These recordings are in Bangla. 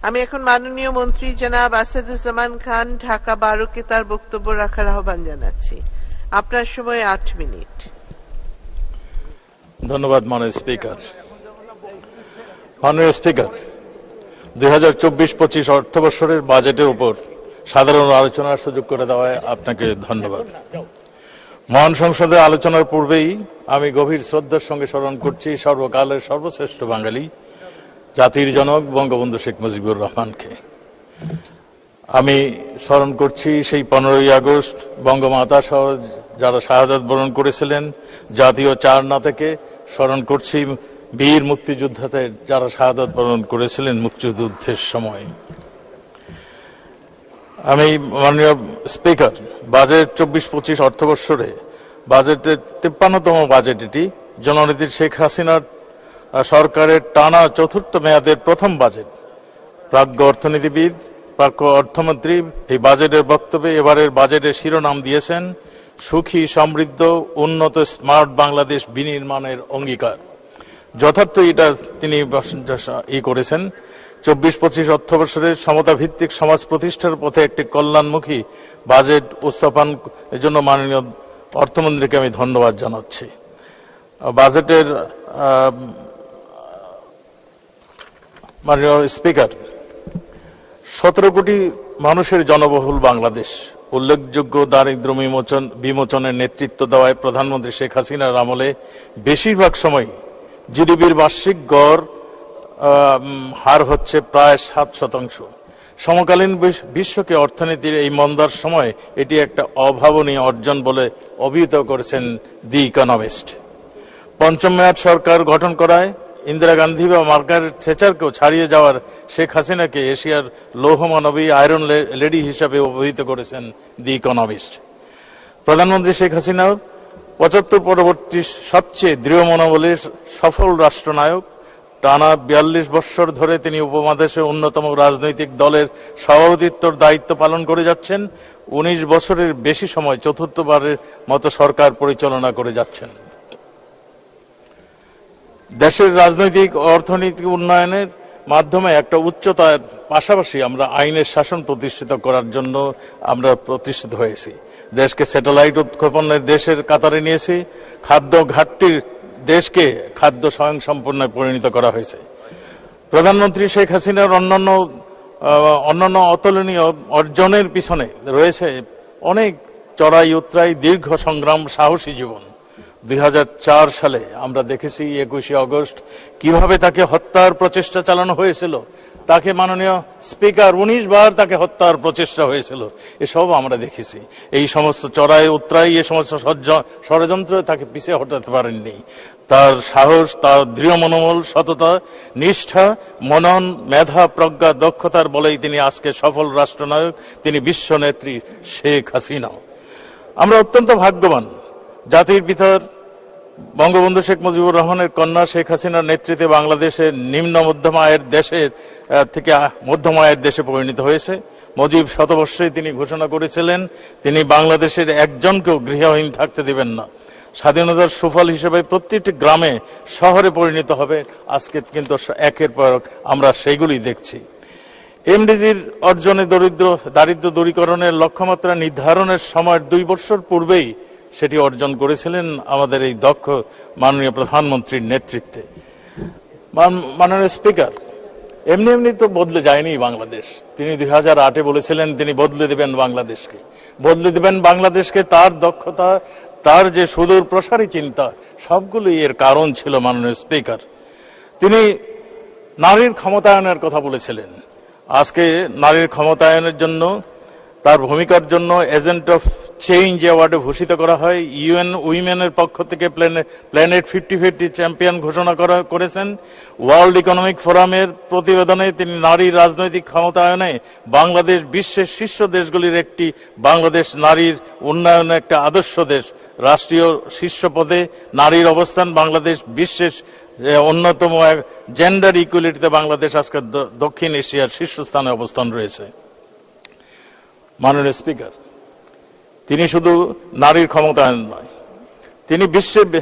আমি এখন মাননীয় মন্ত্রী জনাব আসাদুজ্জামান খান ঢাকা 12কে তার বক্তব্য রাখার আহ্বান জানাচ্ছি। আপনার সময় 8 মিনিট। ধন্যবাদ মাননীয় স্পিকার। মাননীয় স্পিকার, 2024-25 অর্থবর্ষের বাজেটের উপর সাধারণ আলোচনার সুযোগ করে দেওয়ায় আপনাকে ধন্যবাদ। মহান সংসদে আলোচনার পূর্বেই আমি গভীর শ্রদ্ধার সঙ্গে স্মরণ করছি সর্বকালের সর্বশ্রেষ্ঠ বাঙালি, জাতির জনক বঙ্গবন্ধু শেখ মুজিবুর রহমানকে। আমি স্মরণ করছি সেই 15ই আগস্ট বঙ্গমাতা সহ যারা শাহাদাত বরণ করেছিলেন, জাতীয় চারনা থেকে স্মরণ করছি বীর মুক্তিযোদ্ধাদের যারা শাহাদাত বরণ করেছিলেন মুক্তিযুদ্ধের সময়। আমি মাননীয় স্পিকার, বাজেট 24-25 অর্থবর্ষরে বাজেটের 53তম বাজেট এটি। জননেত্রী শেখ হাসিনার সরকারের টানা চতুর্থ মেয়াদের প্রথম বাজেট। প্রাজ্ঞ অর্থনীতিবিদ, প্রাজ্ঞ অর্থমন্ত্রী এই বাজেটের বক্তব্যে এবারের বাজেটের শিরোনাম দিয়েছেন সুখী, সমৃদ্ধ, উন্নত, স্মার্ট বাংলাদেশ বিনির্মাণের অঙ্গীকার। যথার্থ এটা তিনি করেছেন। 24-25 অর্থবর্ষের সমতা ভিত্তিক সমাজ প্রতিষ্ঠার পথে একটি কল্যাণমুখী বাজেট উপস্থাপনের জন্য মাননীয় অর্থমন্ত্রীকে আমি ধন্যবাদ জানাচ্ছি। বাজেটের মাননীয় স্পিকার, 17 কোটি মানুষের জনবহুল বাংলাদেশ উল্লেখযোগ্য দারিদ্র্য বিমোচনের নেতৃত্ব দেওয়ায় প্রধানমন্ত্রী শেখ হাসিনার আমলে বেশিরভাগ সময় জিডিপির বার্ষিক গড় হার হচ্ছে প্রায় 7%। সমকালীন বিশ্বকে অর্থনীতির এই মন্দার সময় এটি একটা অভাবনীয় অর্জন বলে অভিহিত করেছেন দি ইকোনমিস্ট। পঞ্চম মেয়াদ সরকার গঠন করায় ইন্দিরা গান্ধী বা মার্গারেট থেচারকেও ছাড়িয়ে যাওয়ার শেখ হাসিনাকে এশিয়ার লৌহমানবী আয়রন লেডি হিসাবে অভিহিত করেছেন দি ইকোনমিস্ট। প্রধানমন্ত্রী শেখ হাসিনা 75 পরবর্তী সবচেয়ে দৃঢ় মনোবলের সফল রাষ্ট্রনায়ক। টানা 42 বৎসর ধরে তিনি উপমহাদেশের অন্যতম রাজনৈতিক দলের সভাপতিত্বর দায়িত্ব পালন করে যাচ্ছেন। 19 বছরের বেশি সময় চতুর্থবারের মতো সরকার পরিচালনা করে যাচ্ছেন। দেশের রাজনৈতিক ও অর্থনৈতিক উন্নয়নের মাধ্যমে একটা উচ্চতার পাশাপাশি আমরা আইনের শাসন প্রতিষ্ঠিত করার জন্য আমরা প্রতিষ্ঠিত হয়েছি। দেশকে স্যাটেলাইট উৎক্ষেপণের দেশের কাতারে নিয়েছি। খাদ্য ঘাটতির দেশকে খাদ্য স্বয়ংসম্পূর্ণ পরিণত করা হয়েছে। প্রধানমন্ত্রী শেখ হাসিনার অন্যান্য অতুলনীয় অর্জনের পিছনে রয়েছে অনেক চড়াই উতরাই, দীর্ঘ সংগ্রাম, সাহসী জীবন। 2004 সালে আমরা দেখেছি 21শে আগস্ট কিভাবে তাকে হত্যার প্রচেষ্টা চালানো হয়েছিল। তাকে মাননীয় স্পিকার 19 বার তাকে হত্যার প্রচেষ্টা হয়েছিল। এসব আমরা দেখেছি। এই সমস্ত চড়াই উতরাই, এই সমস্ত ষড়যন্ত্র তাকে পিছিয়ে হটাতে পারেননি। তার সাহস, তার দৃঢ় মনোবল, সততা, নিষ্ঠা, মনন, মেধা, প্রজ্ঞা, দক্ষতার বলেই তিনি আজকে সফল রাষ্ট্রনায়ক। তিনি বিশ্ব নেত্রী শেখ হাসিনা। আমরা অত্যন্ত ভাগ্যবান, জাতির পিতার বঙ্গবন্ধু শেখ মুজিবুর রহমানের কন্যা শেখ হাসিনার নেতৃত্বে বাংলাদেশের নিম্ন মধ্যম আয়ের দেশের থেকে মধ্যম আয়ের দেশে পরিণত হয়েছে। মুজিব শতবর্ষে তিনি ঘোষণা করেছিলেন তিনি বাংলাদেশের একজনকেও গৃহহীন থাকতে দিবেন না। স্বাধীনতার সুফল হিসেবে প্রত্যেকটি গ্রামে শহরে পরিণত হবে। আজকে কিন্তু একের পর আমরা সেগুলি দেখছি। এমডিজির অর্জনে দারিদ্র দূরীকরণের লক্ষ্যমাত্রা নির্ধারণের সময় 2 বছর পূর্বেই সেটি অর্জন করেছিলেন আমাদের এই দক্ষ মাননীয় প্রধানমন্ত্রীর নেতৃত্বে। মাননীয় স্পিকার, এমনি তো বদলে যায়নি বাংলাদেশ। তিনি 2008-এ বলেছিলেন তিনি বদলে দেবেন বাংলাদেশকে। তার দক্ষতা, তার যে সুদূর প্রসারী চিন্তা, সবগুলোই এর কারণ ছিল। মাননীয় স্পিকার, তিনি নারীর ক্ষমতায়নের কথা বলেছিলেন। আজকে নারীর ক্ষমতায়নের জন্য, তার ভূমিকার জন্য এজেন্ট অফ চেঞ্জ অ্যাওয়ার্ডে ভূষিত করা হয়। ইউএন উইমেনের পক্ষ থেকে প্ল্যানেট 50-50 চ্যাম্পিয়ন ঘোষণা করেছেন। ওয়ার্ল্ড ইকোনমিক ফোরামের প্রতিবেদনে তিনি নারীর রাজনৈতিক ক্ষমতায়নে বাংলাদেশ বিশ্বের শীর্ষ দেশগুলির একটি, বাংলাদেশ নারীর উন্নয়নে একটা আদর্শ দেশ। রাষ্ট্রীয় শীর্ষ পদে নারীর অবস্থান, বাংলাদেশ বিশ্বের অন্যতম জেন্ডার ইকুয়ালিটিতে বাংলাদেশ আজকে দক্ষিণ এশিয়ার শীর্ষস্থানে অবস্থান রয়েছে। মাননীয় স্পিকার, তিনি শুধু নারীর ক্ষমতায়ন নয়, তিনি বিশ্বে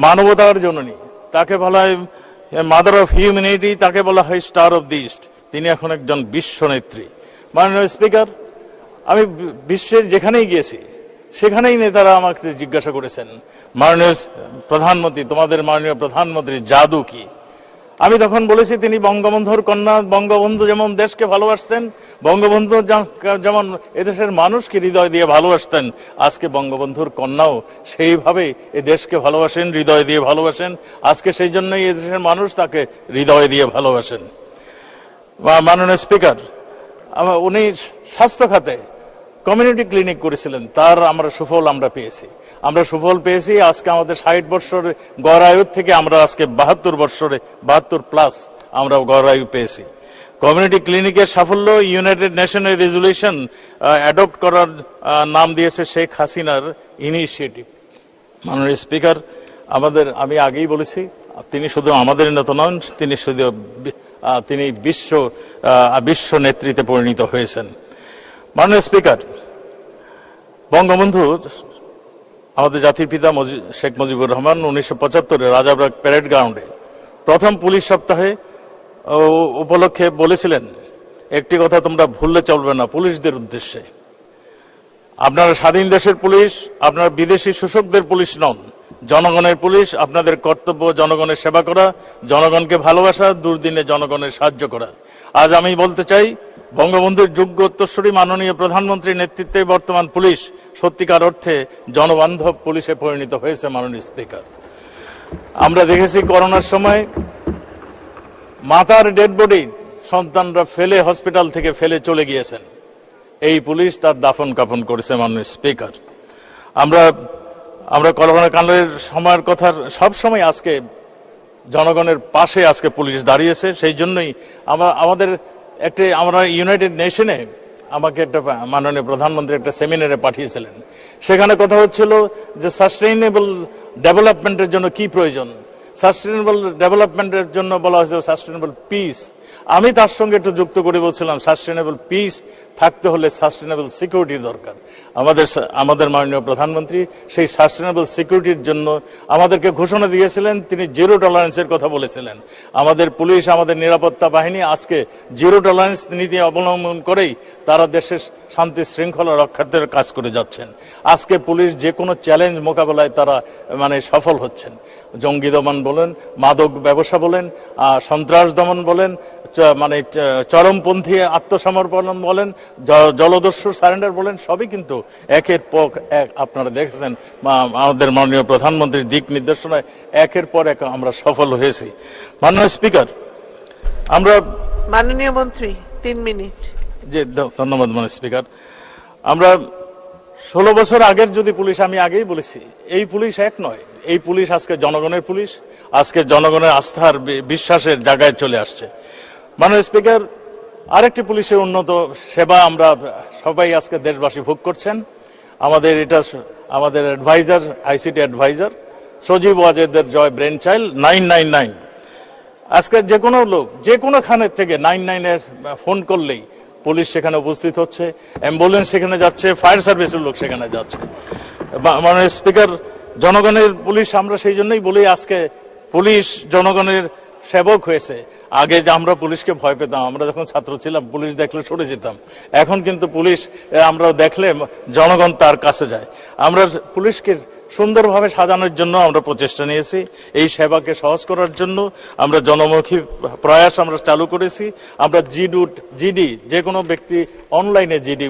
মানবতার জননী। তাকে বলা হয় মাদার অফ হিউম্যানিটি, তাকে বলা হয় স্টার অফ দি ইস্ট। তিনি এখন একজন বিশ্ব নেত্রী। মাননীয় স্পিকার, আমি বিশ্বের যেখানেই গিয়েছি সেখানেই নেতারা আমাকে জিজ্ঞাসা করেছেন, মাননীয় প্রধানমন্ত্রী, তোমাদের মাননীয় প্রধানমন্ত্রীর জাদু কি? আমি তখন বলেছি, তিনি বঙ্গবন্ধুর কন্যা। বঙ্গবন্ধু যেমন দেশকে ভালোবাসতেন, বঙ্গবন্ধু যেমন এদেশের মানুষকে হৃদয় দিয়ে ভালোবাসতেন, আজকে বঙ্গবন্ধুর কন্যাও সেইভাবে এ দেশকে ভালোবাসেন, হৃদয় দিয়ে ভালোবাসেন। আজকে সেই জন্যই এদেশের মানুষ তাকে হৃদয় দিয়ে ভালোবাসেন। মাননীয় স্পিকার, উনি স্বাস্থ্য খাতে কমিউনিটি ক্লিনিক করেছিলেন, তার সুফল আমরা পেয়েছি। আজকে আমাদের 60 বছর গড় আয়ু থেকে আমরা আজকে 72 প্লাস আমরা গড় আয়ু পেয়েছি। কমিউনিটি ক্লিনিকের সাফল্য ইউনাইটেড নেশনের রেজুলেশন অ্যাডপ্ট করার নাম দিয়েছে শেখ হাসিনার ইনিশিয়েটিভ। মাননীয় স্পিকার, আমি আগেই বলেছি, তিনি শুধু আমাদের নেতা নন, তিনি বিশ্ব নেতৃত্বে পরিণত হয়েছেন। মাননীয় স্পিকার, বঙ্গবন্ধু আমাদের জাতির পিতা শেখ মুজিবুর রহমান 1975-এ রাজাবাগ প্যারেড গ্রাউন্ডে প্রথম পুলিশ সপ্তাহে উপলক্ষে বলেছিলেন, একটি কথা তোমরা ভুললে চলবে না পুলিশদের উদ্দেশ্যে, আপনারা স্বাধীন দেশের পুলিশ, আপনারা বিদেশি শোষকদের পুলিশ নন, জনগণের পুলিশ। আপনাদের কর্তব্য জনগণের সেবা করা, জনগণকে ভালোবাসা, দুর্দিনে জনগণের সাহায্য করা। আজ আমি বলতে চাই, বঙ্গবন্ধুর যোগ্য উত্তরসূরি মাননীয় প্রধানমন্ত্রীর নেতৃত্বে বর্তমান পুলিশ সত্যিকার অর্থে জনবান্ধব পুলিশে পরিণত হয়েছে। মাননীয় স্পিকার, আমরা দেখেছি করোনার সময় মাতার ডেড বডি সন্তানরা হসপিটাল থেকে ফেলে চলে গিয়েছেন, এই পুলিশ তার দাফন কাফন করেছে। মাননীয় স্পিকার, আমরা করোনা কালের সময়ের কথা সবসময় আজকে জনগণের পাশে আজকে পুলিশ দাঁড়িয়েছে। সেই জন্যই আমরা ইউনাইটেড নেশনে আমাকে মাননীয় প্রধানমন্ত্রী একটা সেমিনারে পাঠিয়েছিলেন। সেখানে কথা হচ্ছিল যে সাস্টেইনেবল ডেভেলপমেন্টের জন্য কি প্রয়োজন। সাস্টেইনেবল ডেভেলপমেন্টের জন্য বলা হয়েছিল সাস্টেইনেবল পিস। আমি তার সঙ্গে একটু যুক্ত করে বলছিলাম, সাস্টেইনেবল পিস থাকতে হলে সাস্টেইনেবল সিকিউরিটির দরকার। আমাদের মাননীয় প্রধানমন্ত্রী সেই সাস্টেইনেবল সিকিউরিটির জন্য আমাদেরকে ঘোষণা দিয়েছিলেন, তিনি জিরো টলারেন্সের কথা বলেছিলেন। আমাদের পুলিশ, আমাদের নিরাপত্তা বাহিনী আজকে জিরো টলারেন্স নীতি অবলম্বন করেই তারা দেশের শান্তি শৃঙ্খলা রক্ষার্থে কাজ করে যাচ্ছেন। আজকে পুলিশ যে কোনো চ্যালেঞ্জ মোকাবেলায় তারা সফল হচ্ছেন। জঙ্গি দমন বলেন, মাদক ব্যবসা বলেন, সন্ত্রাস দমন বলেন, চরমপন্থী আত্মসমর্পণ বলেন, জলদস্যু সারেন্ডার বলেন, সবই কিন্তু একের পর এক আপনারা দেখেছেন আমাদের মাননীয় প্রধানমন্ত্রীর দিক নির্দেশনায় একের পর এক আমরা সফল হয়েছি। মাননীয় স্পিকার, মাননীয় মন্ত্রী 3 মিনিট। জি ধন্যবাদ মাননীয় স্পিকার। আমরা 16 বছর আগের যদি পুলিশ, আমি আগেই বলেছি, এই পুলিশ এক নয়। এই পুলিশ আজকে জনগণের পুলিশ, আজকে জনগণের আস্থার বিশ্বাসের জায়গায় চলে আসছে। মাননীয় স্পিকার, আরেকটি পুলিশের উন্নত সেবা আমরা সবাই আজকে দেশবাসী ভোগ করছেন। আমাদের অ্যাডভাইজার, আইসিটি অ্যাডভাইজার সজীব ওয়াজেদের জয় ব্রেন চাইল্ড 999। আজকে যে কোনো লোক যে কোনোখানে থেকে 99-এ ফোন করলেই পুলিশ সেখানে উপস্থিত হচ্ছে, অ্যাম্বুলেন্স সেখানে যাচ্ছে, ফায়ার সার্ভিসের লোক সেখানে যাচ্ছে। মাননীয় স্পিকার, জনগণের পুলিশ আমরা সেই জন্যই বলি, আজকে পুলিশ জনগণের সেবক হয়েছে। আগে যে আমরা পুলিশকে ভয় পেতাম, আমরা যখন ছাত্র ছিলাম পুলিশ দেখলে সরে যেতাম। এখন কিন্তু পুলিশ আমরা দেখলে জনগণ তার কাছে যায়। আমরা পুলিশকে সুন্দরভাবে সাজানোর জন্য আমরা প্রচেষ্টা নিয়েছি। এই সেবাকে সহজ করার জন্য আমরা জনমুখী প্রয়াস আমরা চালু করেছি। আমরা জিডি যে কোনো ব্যক্তি অনলাইনে জিডি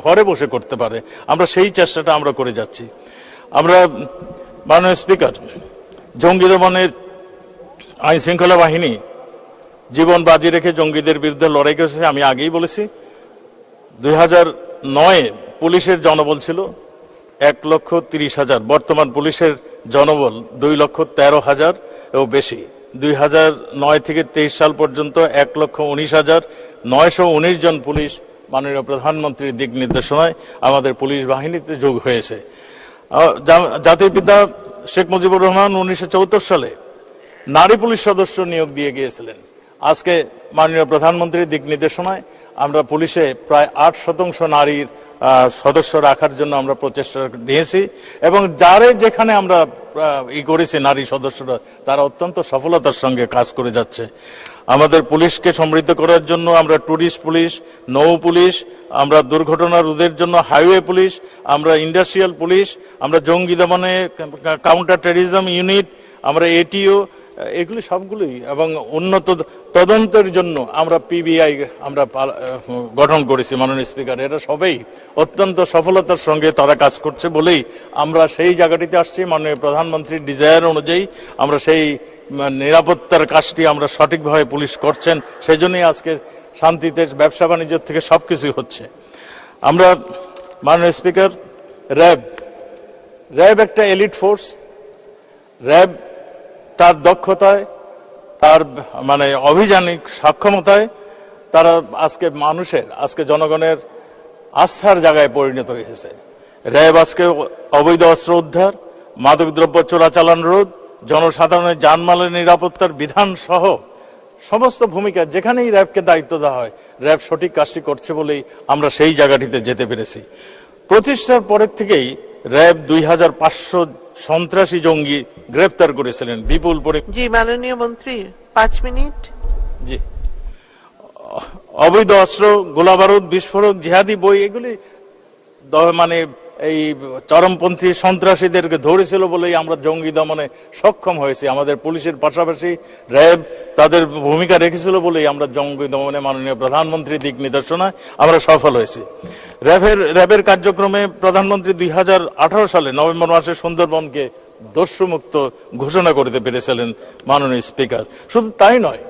ঘরে বসে করতে পারে, আমরা সেই চেষ্টাটা আমরা করে যাচ্ছি। আমরা মাননীয় স্পিকার, জঙ্গি দমনের আইন শৃঙ্খলা বাহিনী জীবন বাজি রেখে জঙ্গিদের বিরুদ্ধে লড়াই করেছে। আমি আগেই বলেছি, 2009-এ পুলিশের জনবল ছিল 1,30,000, বর্তমান পুলিশের জনবল 2,13,000 ও বেশি। 2009 থেকে 23 সাল পর্যন্ত 1,19,919 জন পুলিশ মাননীয় প্রধানমন্ত্রীর দিক নির্দেশনায় আমাদের পুলিশ বাহিনীতে যোগ হয়েছে। জাতির পিতা শেখ মুজিবুর রহমান 1974 সালে নারী পুলিশ সদস্য নিয়োগ দিয়ে গিয়েছিলেন। আজকে মাননীয় প্রধানমন্ত্রীর দিক নির্দেশনায় আমরা পুলিশে প্রায় 8% নারীর সদস্য রাখার জন্য আমরা প্রচেষ্টা নিয়েছি, এবং যেখানে আমরা করেছি নারী সদস্যরা তারা অত্যন্ত সফলতার সঙ্গে কাজ করে যাচ্ছে। আমাদের পুলিশকে সমৃদ্ধ করার জন্য আমরা টুরিস্ট পুলিশ, নৌ পুলিশ, আমরা দুর্ঘটনা রোধের জন্য হাইওয়ে পুলিশ, আমরা ইন্ডাস্ট্রিয়াল পুলিশ, আমরা জঙ্গি দমনে কাউন্টার টেররিজম ইউনিট, আমরা এটিও, এগুলি সবগুলোই, এবং উন্নত তদন্তের জন্য আমরা পিবিআই আমরা গঠন করেছি মাননীয় স্পিকার। এরা সবাই অত্যন্ত সফলতার সঙ্গে তারা কাজ করছে বলেই আমরা সেই জায়গাটিতে আসছি। মাননীয় প্রধানমন্ত্রীর ডিজায়ার অনুযায়ী আমরা সেই নিরাপত্তার কাজটি আমরা সঠিকভাবে পুলিশ করছেন, সেই জন্যই আজকে শান্তিতে ব্যবসা বাণিজ্যের থেকে সবকিছুই হচ্ছে। আমরা মাননীয় স্পিকার, র্যাব একটা এলিট ফোর্স। র্যাব তার দক্ষতায়, তার অভিযানিক সক্ষমতায় তারা আজকে জনগণের আস্থার জায়গায় পরিণত হয়েছে। র্যাব আজকে অবৈধ অস্ত্র উদ্ধার, মাদকদ্রব্য চোরাচালান রোধ, জনসাধারণের জানমালের নিরাপত্তার বিধান সহ সমস্ত ভূমিকা যেখানেই র্যাবকে দায়িত্ব দেওয়া হয়, র্যাব সঠিক কাজটি করছে বলেই আমরা সেই জায়গাটিতে যেতে পেরেছি। প্রতিষ্ঠার পরের থেকেই র্যাব 2500 সন্ত্রাসী জঙ্গি গ্রেফতার করেছিলেন বিপুল পরিমাণ। জি মাননীয় মন্ত্রী, 5 মিনিট। জি, অবৈধ অস্ত্র, গোলাবারুদ, বিস্ফোরক, জিহাদি বই, এগুলি এই চরমপন্থী সন্ত্রাসীদেরকে ধরেছিল বলেই আমরা জঙ্গি দমনে সক্ষম হয়েছি। আমাদের পুলিশের পাশাপাশি র্যাব তাদের ভূমিকা রেখেছিল বলেই আমরা জঙ্গি দমনে মাননীয় প্রধানমন্ত্রীর দিক নির্দেশনায় আমরা সফল হয়েছি। র্যাবের কার্যক্রমে প্রধানমন্ত্রী 2018 সালে নভেম্বর মাসে সুন্দরবনকে দস্যুমুক্ত ঘোষণা করতে পেরেছিলেন মাননীয় স্পিকার। শুধু তাই নয়,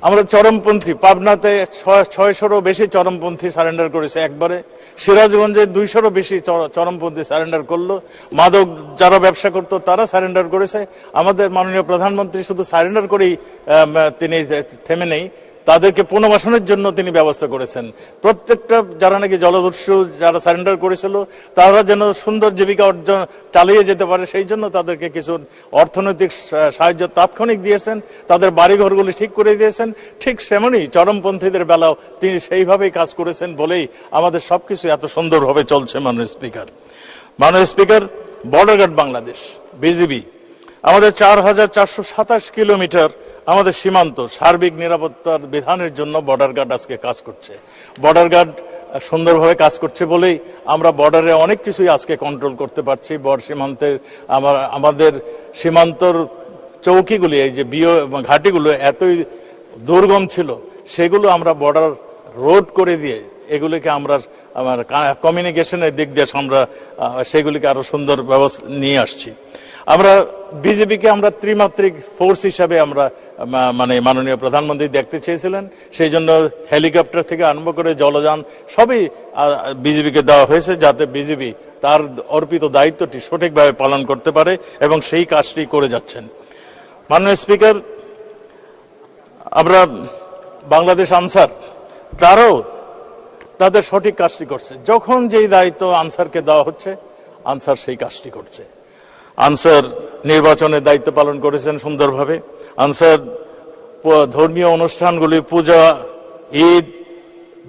আমরা চরমপন্থী পাবনাতে 600-ও বেশি চরমপন্থী সারেন্ডার করেছে একবারে। সিরাজগঞ্জে 200-ও বেশি চরমপন্থী সারেন্ডার করলো। মাদক যারা ব্যবসা করতো তারা সারেন্ডার করেছে। আমাদের মাননীয় প্রধানমন্ত্রী শুধু সারেন্ডার করেই তিনি থেমে নেই, তাদেরকে পুনর্বাসনের জন্য তিনি ব্যবস্থা করেছেন। প্রত্যেকটা যারা নাকি জলদস্যু যারা সারেন্ডার করেছিল তারা যেন সুন্দর জীবিকা অর্জন চালিয়ে যেতে পারে, সেই জন্য তাদেরকে কিছু অর্থনৈতিক সাহায্য তাৎক্ষণিক দিয়েছেন, তাদের বাড়িঘরগুলি ঠিক করে দিয়েছেন। ঠিক সেমনই চরমপন্থীদের বেলাও তিনি সেইভাবেই কাজ করেছেন বলেই আমাদের সবকিছু এত সুন্দরভাবে চলছে। মাননীয় speaker, border guard Bangladesh, BGB, আমাদের 4427 কিলোমিটার আমাদের সীমান্ত সার্বিক নিরাপত্তার বিধানের জন্য বর্ডার গার্ড আজকে কাজ করছে। বর্ডার গার্ড সুন্দরভাবে কাজ করছে বলেই আমরা বর্ডারে অনেক কিছুই আজকে কন্ট্রোল করতে পারছি। আমাদের সীমান্তর চৌকিগুলি, এই যে ঘাটিগুলো এতই দুর্গম ছিল, সেগুলো আমরা বর্ডার রোড করে দিয়ে এগুলিকে আমরা কমিউনিকেশনের দিক দিয়ে আমরা সেগুলিকে আরো সুন্দর ব্যবস্থা নিয়ে আসছি। আমরা বিজেপিকে আমরা ত্রিমাত্রিক ফোর্স হিসাবে আমরা মাননীয় প্রধানমন্ত্রী দেখতে চেয়েছিলেন, সেই জন্য হেলিকপ্টার থেকে আরম্ভ করে জলযান সবই বিজেপিকে দেওয়া হয়েছে, যাতে বিজেপি তার অর্পিত দায়িত্বটি সঠিকভাবে পালন করতে পারে, এবং সেই কাজটি করে যাচ্ছেন। মাননীয় স্পিকার, আমরা বাংলাদেশ আনসার তারাও তাদের সঠিক কাজটি করছে। যখন যেই দায়িত্ব আনসারকে দেওয়া হচ্ছে, আনসার সেই কাজটি করছে। আনসার নির্বাচনের দায়িত্ব পালন করেছেন সুন্দরভাবে। আনসার ধর্মীয় অনুষ্ঠানগুলি, পূজা, ঈদ,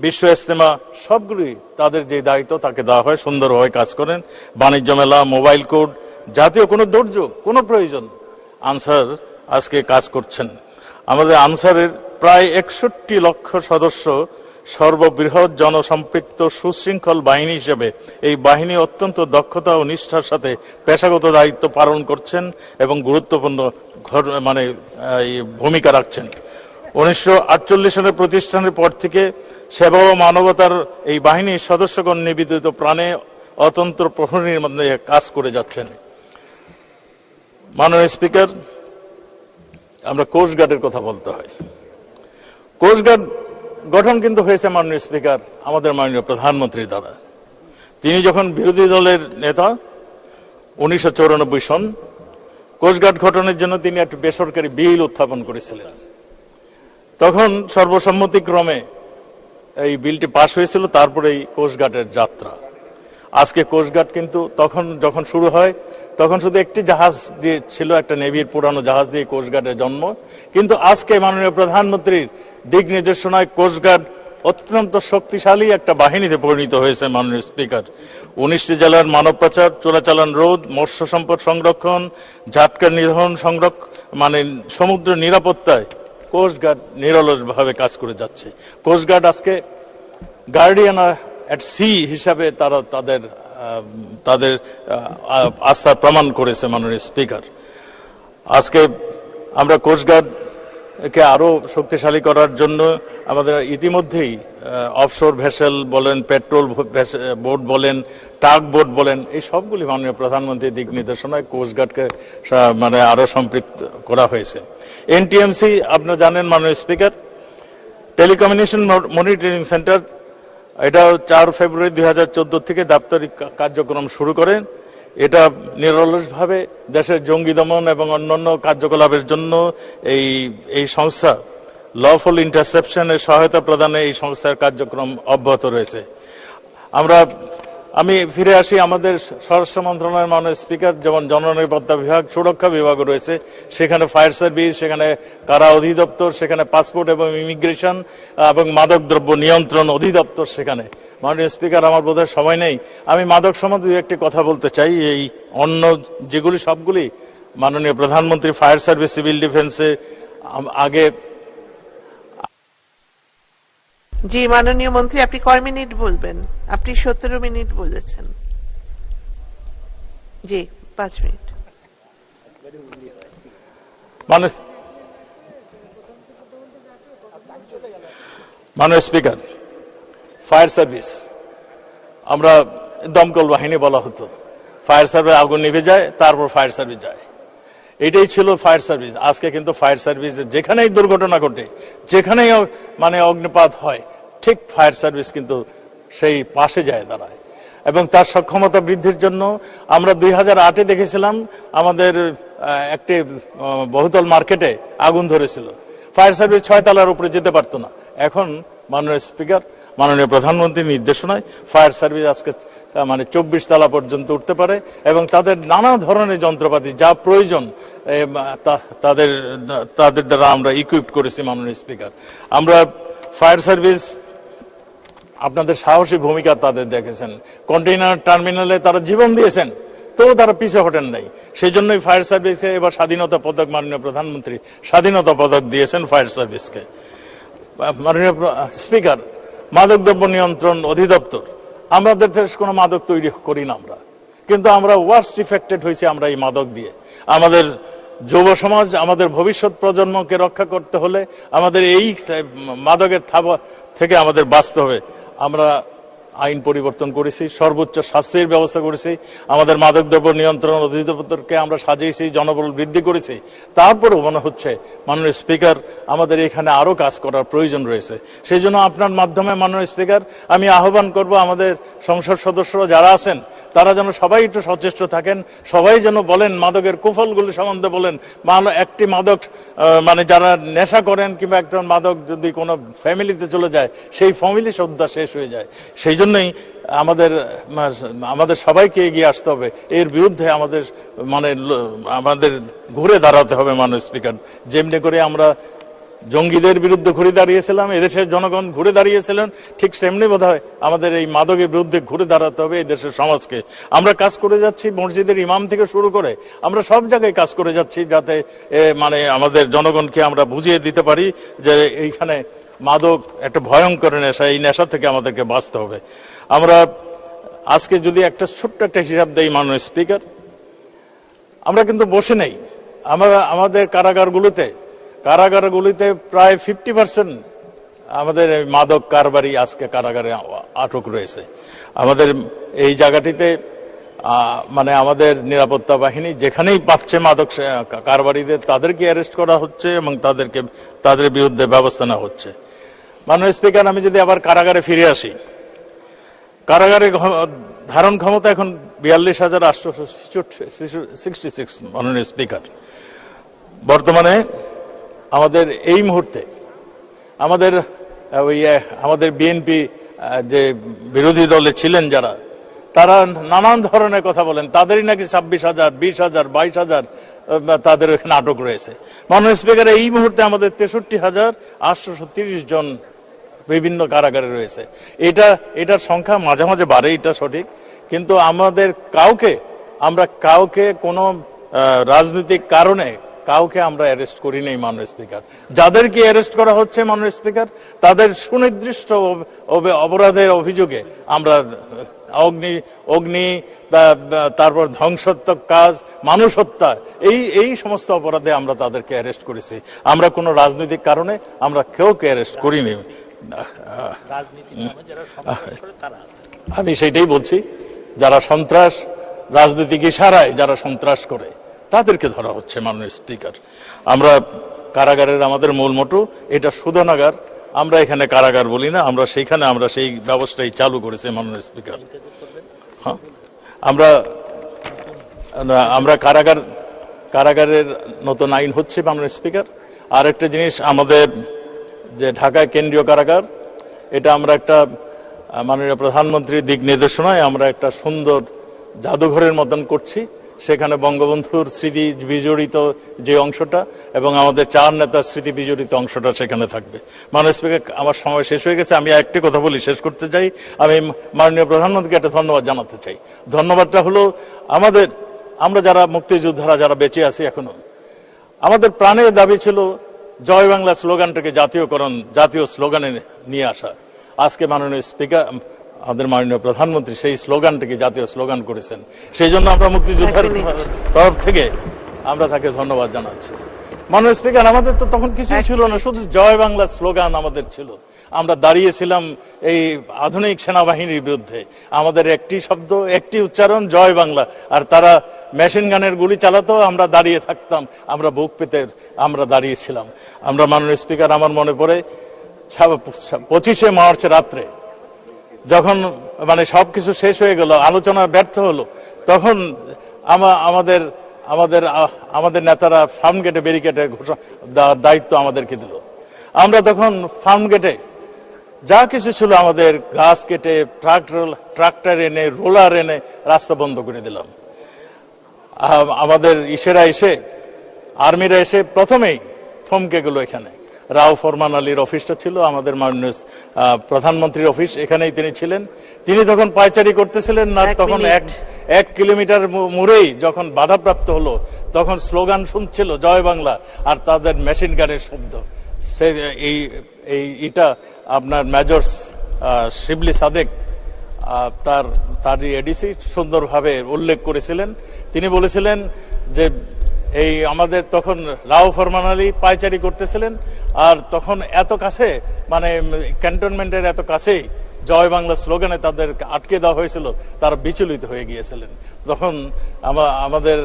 বিশ্ব ইজতেমা সবগুলি তাদের যে দায়িত্ব তাকে দেওয়া হয়, সুন্দরভাবে কাজ করেন। বাণিজ্য মেলা, মোবাইল কোড, জাতীয় কোনো দুর্যোগ, কোনো প্রয়োজন, আনসার আজকে কাজ করছেন। আমাদের আনসারের প্রায় 61 লক্ষ সদস্য, সর্ববৃহৎ জনসম্পৃক্ত সুশৃঙ্খল বাহিনী হিসেবে এই বাহিনী অত্যন্ত দক্ষতা ও নিষ্ঠার সাথে পেশাগত দায়িত্ব পালন করছেন এবং গুরুত্বপূর্ণ ভূমিকা রাখছেন। 1948 সালের প্রতিষ্ঠানের পর থেকে সেবা ও মানবতার এই বাহিনীর সদস্যগণ নিবেদিত প্রাণে অতন্ত্র প্রহরীর মধ্যে কাজ করে যাচ্ছেন। মাননীয় স্পিকার, আমরা কোস্টগার্ডের কথা বলতে হয়। কোস্টগার্ড গঠন কিন্তু হয়েছে মাননীয় স্পিকার আমাদের মাননীয় প্রধানমন্ত্রীর দ্বারা। তিনি যখন বিরোধী দলের নেতা 1994 সন, কোস্টগার্ড গঠনের জন্য তিনি একটি বেসরকারি বিল উত্থাপন করেছিলেন। তখন সর্বসম্মতিক্রমে এই বিলটি পাশ হয়েছিল, তারপরে এই কোস্টগার্ডের যাত্রা। আজকে কোস্টগার্ড কিন্তু তখন যখন শুরু হয় তখন শুধু একটি জাহাজ দিয়ে ছিল, একটা নেভির পুরানো জাহাজ দিয়ে কোস্টগার্ডের জন্ম। কিন্তু আজকে মাননীয় প্রধানমন্ত্রীর দিক নির্দেশনায় কোস্টগার্ড অত্যন্ত শক্তিশালী একটা বাহিনীতে পরিণত হয়েছে। মাননীয় স্পিকার, 19টি জেলার মানব পাচার, চোরাচালান রোধ, মৎস্য সম্পদ সংরক্ষণ, ঝাটকা নিধন সংরক্ষণ, সমুদ্র নিরাপত্তায় কোস্টগার্ড নিরলসভাবে কাজ করে যাচ্ছে। কোস্টগার্ড আজকে গার্ডিয়ান অ্যাট সি হিসাবে তারা তাদের আস্থা প্রমাণ করেছে মাননীয় স্পিকার। আজকে আমরা কোস্টগার্ডকে আরো শক্তিশালী করার জন্য আমাদের ইতিমধ্যেই অফশোর ভেসেল বলেন, পেট্রোল বোট বলেন, টাগ বোট বলেন, এই সবগুলি মাননীয় প্রধানমন্ত্রীর দিক নির্দেশনায় কোস্টগার্ডকে মানে আরো সম্পৃক্ত করা হয়েছে। এনটিএমসি আপনারা জানেন মাননীয় স্পিকার, টেলিকমিউনিকেশন মনিটরিং সেন্টার, এটা 4 ফেব্রুয়ারি 2014 থেকে দাপ্তরিক কার্যক্রম শুরু করেন। এটা নিরলসভাবে দেশের জঙ্গি দমন এবং অন্যান্য কার্যকলাপের জন্য এই সংস্থা লফুল ইন্টারসেপশনের সহায়তা প্রদানে এই সংস্থার কার্যক্রম অব্যাহত রয়েছে। আমি ফিরে আসি আমাদের স্বরাষ্ট্র মন্ত্রণালয়ের মাননীয় স্পিকার, যেমন জননিরাপত্তা বিভাগ, সুরক্ষা বিভাগ রয়েছে, সেখানে ফায়ার সার্ভিস, সেখানে কারা অধিদপ্তর, সেখানে পাসপোর্ট এবং ইমিগ্রেশন এবং মাদকদ্রব্য নিয়ন্ত্রণ অধিদপ্তর। সেখানে মাননীয় স্পিকার, আমার বোধহয় সময় নেই, আমি মাদক সম্বন্ধে একটি কথা বলতে চাই। এই অন্য যেগুলি সবগুলি মাননীয় প্রধানমন্ত্রী ফায়ার সার্ভিস, সিভিল ডিফেন্সে আগে। জি মাননীয় মন্ত্রী, আপনি কয় মিনিট বলবেন? আপনি 17 মিনিট বলেছেন। জি 5 মিনিট। মাননীয় স্পিকার, ফায়ার সার্ভিস, আমরা দমকল বাহিনী বলা হতো। ফায়ার সার্ভিস আগুন নিভে যায়, তারপর ফায়ার সার্ভিস যায়, এটাই ছিল ফায়ার সার্ভিস। আজকে কিন্তু ফায়ার সার্ভিস যেখানেই দুর্ঘটনা ঘটে, যেখানেই মানে অগ্নিপাত হয়, ঠিক ফায়ার সার্ভিস কিন্তু সেই পাশে যায় দাঁড়ায়। এবং তার সক্ষমতা বৃদ্ধির জন্য আমরা 2008-এ দেখেছিলাম আমাদের একটি বহুতল মার্কেটে আগুন ধরেছিল, ফায়ার সার্ভিস 6 তলার উপরে যেতে পারতো না। এখন মাননীয় স্পিকার, মাননীয় প্রধানমন্ত্রীর নির্দেশনায় ফায়ার সার্ভিস আজকে মানে 24 তলা পর্যন্ত উঠতে পারে এবং তাদের নানা ধরনের যন্ত্রপাতি যা প্রয়োজন তাদের দ্বারা আমরা ইকুইপ করেছি। মাননীয় স্পিকার, আমরা ফায়ার সার্ভিস আপনাদের সাহসী ভূমিকা তাদের দেখেছেন, কন্টেইনার টার্মিনালে তারা জীবন দিয়েছেন, তবু তারা পিছিয়ে হটেন নাই। সেই জন্যই ফায়ার সার্ভিসকে এবার স্বাধীনতা পদক, মাননীয় প্রধানমন্ত্রী স্বাধীনতা পদক দিয়েছেন ফায়ার সার্ভিসকে। মাননীয় স্পিকার, মাদকদ্রব্য নিয়ন্ত্রণ অধিদপ্তর, আমাদের দেশে কোনো মাদক তৈরি করি না আমরা, কিন্তু আমরা ওয়ার্স্ট ইফেক্টেড হয়েছি আমরা এই মাদক দিয়ে। আমাদের যুব সমাজ, আমাদের ভবিষ্যৎ প্রজন্মকে রক্ষা করতে হলে আমাদের এই মাদকের থাবা থেকে আমাদের বাঁচতে হবে। আমরা আইন পরিবর্তন করেছি, সর্বোচ্চ শাস্তির ব্যবস্থা করেছি, আমাদের মাদকদ্রব্য নিয়ন্ত্রণ অধিদপ্তরকে আমরা সাজিয়েছি, জনবল বৃদ্ধি করেছি। তারপরেও মনে হচ্ছে মাননীয় স্পিকার, আমাদের এখানে আরো কাজ করার প্রয়োজন রয়েছে। সেই জন্য আপনার মাধ্যমে মাননীয় স্পিকার আমি আহ্বান করব, আমাদের সংসদ সদস্যরা যারা আছেন তারা যেন সবাই একটু সচেষ্ট থাকেন, সবাই যেন বলেন মাদকের কুফলগুলি সম্বন্ধে বলেন। একটি মাদক মানে যারা নেশা করেন কিংবা একটা মাদক যদি কোনো ফ্যামিলিতে চলে যায়, সেই ফ্যামিলি শ্রদ্ধা শেষ হয়ে যায়। সেই জন্যই আমাদের সবাইকে এগিয়ে আসতে হবে, এর বিরুদ্ধে আমাদের ঘুরে দাঁড়াতে হবে। মাননীয় স্পিকার, যেমনি করে আমরা জঙ্গিদের বিরুদ্ধে ঘুরে দাঁড়িয়েছিলাম, এদেশের জনগণ ঘুরে দাঁড়িয়েছিলেন, ঠিক সেমনি বোধহয় আমাদের এই মাদকের বিরুদ্ধে ঘুরে দাঁড়াতে হবে এই দেশের সমাজকে। আমরা কাজ করে যাচ্ছি মসজিদের ইমাম থেকে শুরু করে, আমরা সব জায়গায় কাজ করে যাচ্ছি, যাতে আমাদের জনগণকে আমরা বুঝিয়ে দিতে পারি যে এইখানে মাদক একটা ভয়ঙ্কর নেশা, এই নেশা থেকে আমাদেরকে বাঁচতে হবে। আমরা আজকে যদি একটা ছোট্ট একটা হিসাব দেই মাননীয় স্পিকার, আমরা কিন্তু বসে নেই। আমাদের কারাগারগুলিতে প্রায় 50% আমাদের মাদক কারবারি আজকে কারাগারে আটক রয়েছে। আমাদের এই জায়গাটিতে আমাদের নিরাপত্তা বাহিনী যেখানেই পাচ্ছে মাদক কারবারিদের, তাদেরকে অ্যারেস্ট করা হচ্ছে এবং তাদের বিরুদ্ধে ব্যবস্থা নেওয়া হচ্ছে। মাননীয় স্পিকার, আমি যদি আবার কারাগারে ফিরে আসি, কারাগারে ধারণ ক্ষমতা এখন 42,866। মাননীয় স্পিকার, বর্তমানে আমাদের এই মুহূর্তে আমাদের বিএনপি যে বিরোধী দলে ছিলেন যারা, তারা নানান ধরনের কথা বলেন, তাদেরই নাকি 26,000, 20,000, 22,000 তাদের এখানে আটক রয়েছে। মাননীয় স্পিকার, এই মুহূর্তে আমাদের 63,830 জন বিভিন্ন কারাগারে রয়েছে। এটার সংখ্যা মাঝে মাঝে বাড়ে, এটা সঠিক, কিন্তু আমরা কাউকে কোনো রাজনৈতিক কারণে কাউকে আমরা অ্যারেস্ট করি নাই মাননীয় স্পিকার। যাদেরকে অ্যারেস্ট করা হচ্ছে মাননীয় স্পিকার, তাদের সুনির্দিষ্ট অপরাধের অভিযোগে আমরা অগ্নি তারপর ধ্বংসাত্মক কাজ, মানুষ হত্যা, এই সমস্ত অপরাধে আমরা তাদেরকে অ্যারেস্ট করেছি। আমরা কোনো রাজনৈতিক কারণে আমরা কেউকে অ্যারেস্ট করিনি। আমি সেইটাই বলছি, যারা সন্ত্রাস, রাজনৈতিক ইশারায় যারা সন্ত্রাস করে তাদেরকে ধরা হচ্ছে মাননীয় স্পিকার। আমরা কারাগারের আমাদের মূল মোটো এটা শোধনাগার, আমরা এখানে কারাগার বলি না, আমরা সেইখানে আমরা সেই ব্যবস্থাই চালু করেছি মাননীয় স্পিকার। হ্যাঁ, আমরা কারাগারের নতুন আইন হচ্ছে মাননীয় স্পিকার। আর একটা জিনিস, আমাদের যে ঢাকায় কেন্দ্রীয় কারাগার, এটা আমরা একটা মাননীয় প্রধানমন্ত্রীর দিক নির্দেশনায় আমরা একটা সুন্দর জাদুঘরের মতন করছি। সেখানে বঙ্গবন্ধুর স্মৃতি বিজড়িত যে অংশটা এবং আমাদের চার নেতার স্মৃতি বিজড়িত অংশটা সেখানে থাকবে। মাননীয় স্পিকার, আমার সময় শেষ হয়ে গেছে, আমি একটি কথা বলি শেষ করতে চাই। আমি মাননীয় প্রধানমন্ত্রীকে একটা ধন্যবাদ জানাতে চাই। ধন্যবাদটা হলো, আমরা যারা মুক্তিযোদ্ধারা যারা বেঁচে আছি এখনো, আমাদের প্রাণের দাবি ছিল জয় বাংলা স্লোগানটাকে জাতীয়করণ, জাতীয় স্লোগানে নিয়ে আসা। আজকে মাননীয় স্পিকার, আমাদের মাননীয় প্রধানমন্ত্রী সেই স্লোগানটাকে জাতীয় স্লোগান করেছেন। সেই জন্য আমরা মুক্তিযোদ্ধার তরফ থেকে আমরা তাকে ধন্যবাদ জানাচ্ছি। মাননীয় স্পিকার, আমাদের তো তখন কিছুই ছিল না, শুধু জয় বাংলা স্লোগান আমাদের ছিল। আমরা দাঁড়িয়েছিলাম এই আধুনিক সেনাবাহিনীর বিরুদ্ধে। আমাদের একটি শব্দ, একটি উচ্চারণ, জয় বাংলা। আর তারা মেশিন গানের গুলি চালাতো, আমরা দাঁড়িয়ে থাকতাম, আমরা বুক পেতে আমরা দাঁড়িয়েছিলাম। আমরা মাননীয় স্পিকার, আমার মনে পড়ে 25শে মার্চ রাত্রে যখন সবকিছু শেষ হয়ে গেল, আলোচনা ব্যর্থ হলো, তখন আমাদের নেতারা ফার্ম গেটে ব্যারিকেডের দায়িত্ব আমাদেরকে দিল। আমরা তখন ফার্ম গেটে যা কিছু ছিল আমাদের, গাছ কেটে ট্রাক্টর এনে, রোলার এনে রাস্তা বন্ধ করে দিলাম। আমাদের আর্মিরা এসে প্রথমেই থমকে গেল। এখানে রাও ফরমান আলীর অফিসটা ছিল, আমাদের মাননীয় প্রধানমন্ত্রীর অফিস, এখানেই তিনি ছিলেন। তিনি তখন পায়চারি করতেছিলেন না, তখন 1 কিলোমিটার মুড়েই যখন বাধাপ্রাপ্ত হলো, তখন স্লোগান শুনছিল জয় বাংলা, আর তাদের মেশিন গানের শব্দ। এটা আপনার মেজর শিবলি সাদেক তার এডিসি সুন্দরভাবে উল্লেখ করেছিলেন। তিনি বলেছিলেন যে আমাদের তখন রাও ফরমান আলী পায়চারি করতেছিলেন, আর তখন এত কাছে, ক্যান্টনমেন্টের এত কাছেই জয় বাংলা স্লোগানে তাদের আটকে দেওয়া হয়েছিল, তারা বিচলিত হয়ে গিয়েছিলেন। তখন আমাদের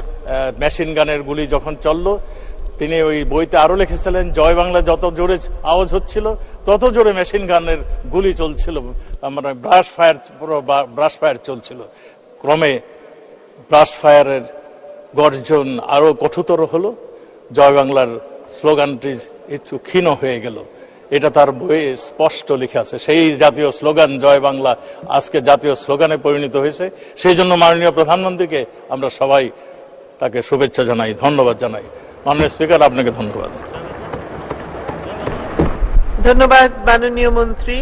মেশিন গানের গুলি যখন চলল, তিনি ওই বইতে আরো লিখেছিলেন, জয় বাংলা যত জোরে আওয়াজ হচ্ছিল তত জোরে মেশিন গানের গুলি চলছিল, ব্রাশ ফায়ার চলছিল। ক্রমে ব্রাশ ফায়ারের গর্জন আরো কঠোরতর হলো, জয় বাংলার স্লোগানটি একটু ক্ষীণ হয়ে গেল। এটা তার বইয়ে স্পষ্ট লেখা আছে। সেই জাতীয় স্লোগান জয় বাংলা আজকে জাতীয় স্লোগানে পরিণত হয়েছে। সেই জন্য মাননীয় প্রধানমন্ত্রীকে আমরা সবাই তাকে শুভেচ্ছা জানাই, ধন্যবাদ জানাই। মাননীয় স্পিকার, আপনাকে ধন্যবাদ। ধন্যবাদ মাননীয় মন্ত্রী।